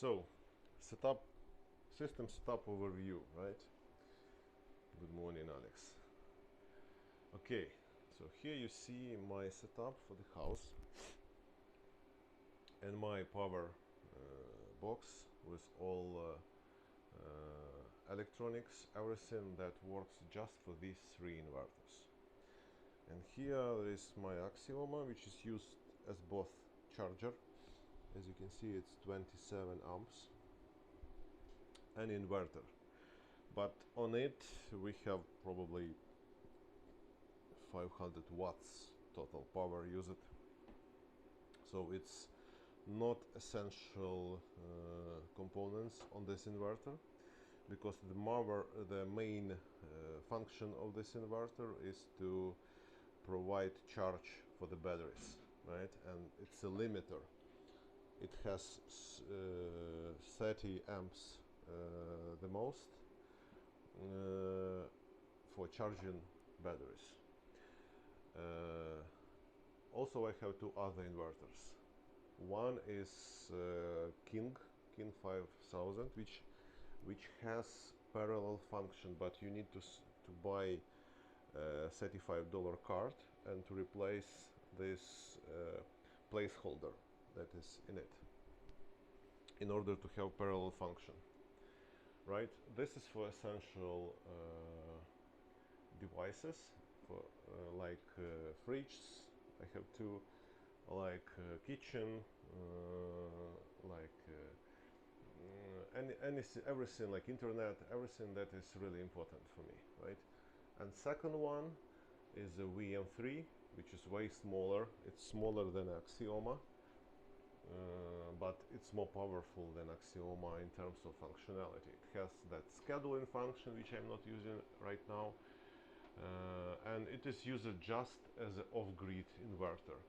So, system setup overview, right? Good morning, Alex. Okay, so here you see my setup for the house and my power box with all electronics, everything that works just for these three inverters. And here is my Axioma, which is used as both charger. As you can see, it's 27 amps, and inverter. But on it we have probably 500 watts total power used. So it's not essential components on this inverter, because the main function of this inverter is to provide charge for the batteries, right? And it's a limiter. It has 30 amps the most for charging batteries. Also I have two other inverters. One is King 5000, which has parallel function, but you need to buy a $35 card and to replace this placeholder that is in it in order to have parallel function, right? This is for essential devices, for like fridges. I have two, like kitchen, like everything like internet, everything that is really important for me, right? And second one is a VM3, which is way smaller. It's smaller than Axioma, but it's more powerful than Axioma in terms of functionality. It has that scheduling function, which I'm not using right now, and it is used just as an off-grid inverter.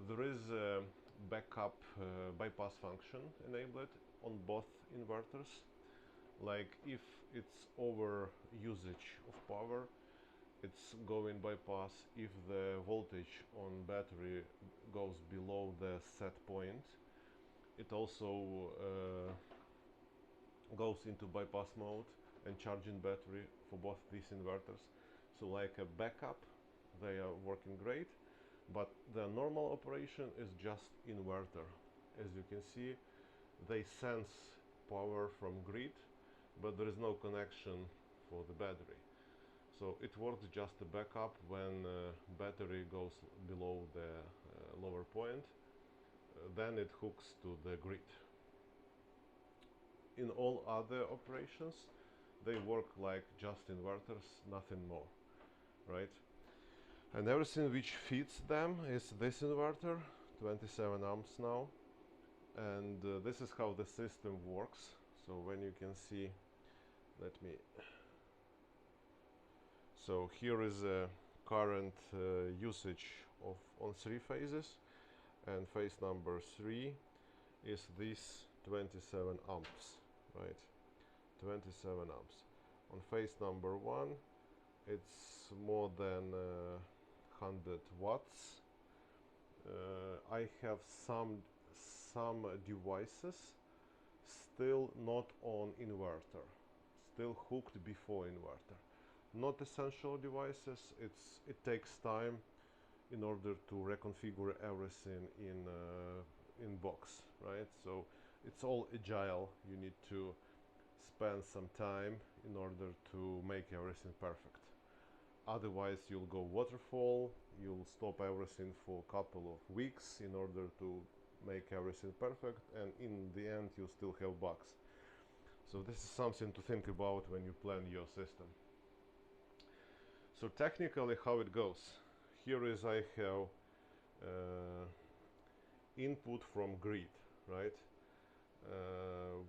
There is a backup bypass function enabled on both inverters. Like if it's over usage of power, it's going bypass. If the voltage on battery goes below the set point, it also goes into bypass mode and charging battery for both these inverters. So like a backup, they are working great, but the normal operation is just inverter. As you can see, they sense power from grid, but there is no connection for the battery. So it works just a backup when battery goes below the lower point, then it hooks to the grid. In all other operations, they work like just inverters, nothing more, right? And everything which fits them is this inverter, 27 amps now, and this is how the system works. So when you can see, so here is a current usage on three phases, and phase number 3 is this 27 amps, right? 27 amps. On phase number 1, it's more than 100 watts. I have some devices still not on inverter, still hooked before inverter. Not essential devices. It takes time in order to reconfigure everything in box, right? So it's all agile. You need to spend some time in order to make everything perfect. Otherwise you'll go waterfall, you'll stop everything for a couple of weeks in order to make everything perfect, and in the end you still have bugs. So this is something to think about when you plan your system. So technically how it goes, here is I have input from grid, right?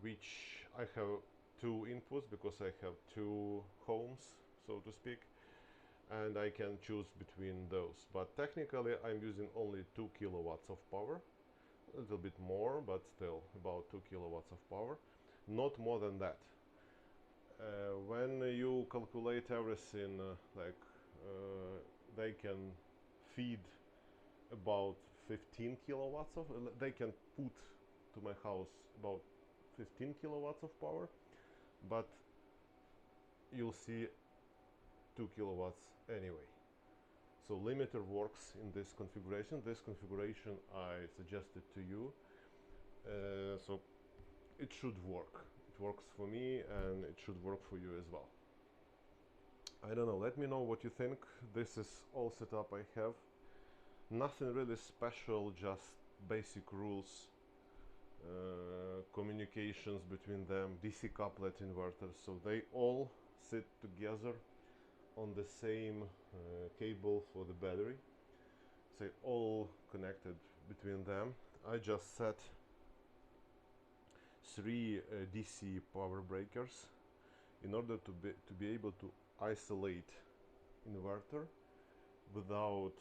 Which I have two inputs because I have two homes, so to speak, and I can choose between those. But technically I'm using only 2 kilowatts of power, a little bit more, but still about 2 kilowatts of power, not more than that. When you calculate everything, they can feed about 15 kilowatts of, they can put to my house about 15 kilowatts of power, but you'll see 2 kilowatts anyway. So limiter works in this configuration. This configuration I suggested to you, so it should work. It works for me and it should work for you as well. I don't know, let me know what you think. This is all set up I have. Nothing really special, just basic rules, communications between them, DC couplet inverters, so they all sit together on the same cable for the battery. So all connected between them. I just set 3 DC power breakers in order to be able to isolate inverter without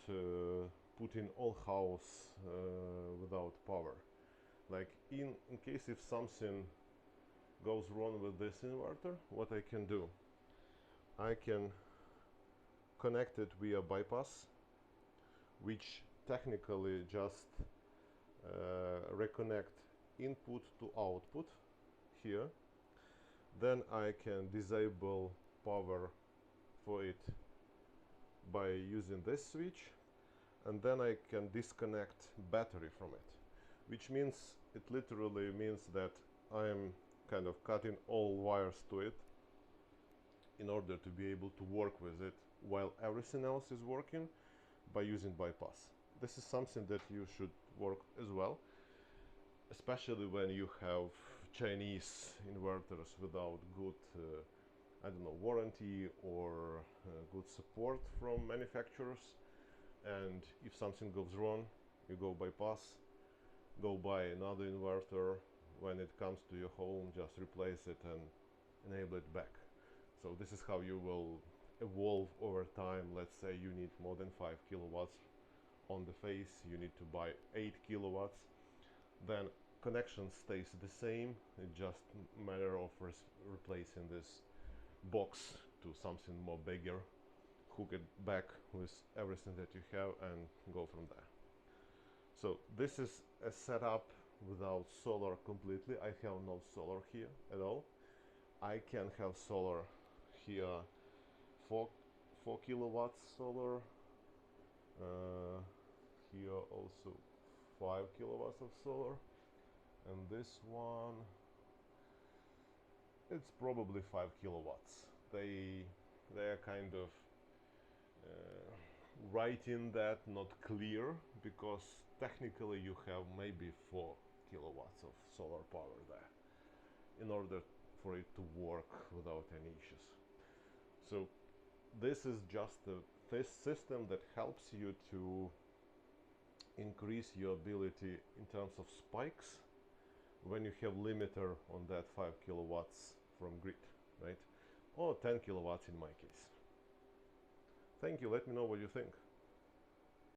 putting all house without power. Like in case if something goes wrong with this inverter, what I can do, I can connect it via bypass, which technically just reconnect input to output here. Then I can disable power for it by using this switch, and then I can disconnect battery from it, which means it literally means that I am kind of cutting all wires to it in order to be able to work with it while everything else is working by using bypass. This is something that you should work as well, especially when you have Chinese inverters without good I don't know, warranty or good support from manufacturers, and if something goes wrong, you go bypass, go buy another inverter. When it comes to your home, just replace it and enable it back. So this is how you will evolve over time. Let's say you need more than 5 kilowatts on the face, you need to buy 8 kilowatts, then connection stays the same. It's just a matter of replacing this box to something more bigger, hook it back with everything that you have and go from there. So this is a setup without solar completely. I have no solar here at all. I can have solar here, 4 kilowatts solar, here also 5 kilowatts of solar, and this one, it's probably 5 kilowatts. They are kind of writing that not clear, because technically you have maybe 4 kilowatts of solar power there in order for it to work without any issues. So this is just this system that helps you to increase your ability in terms of spikes when you have limiter on that 5 kilowatts from grid, right? Or 10 kilowatts in my case. Thank you, let me know what you think.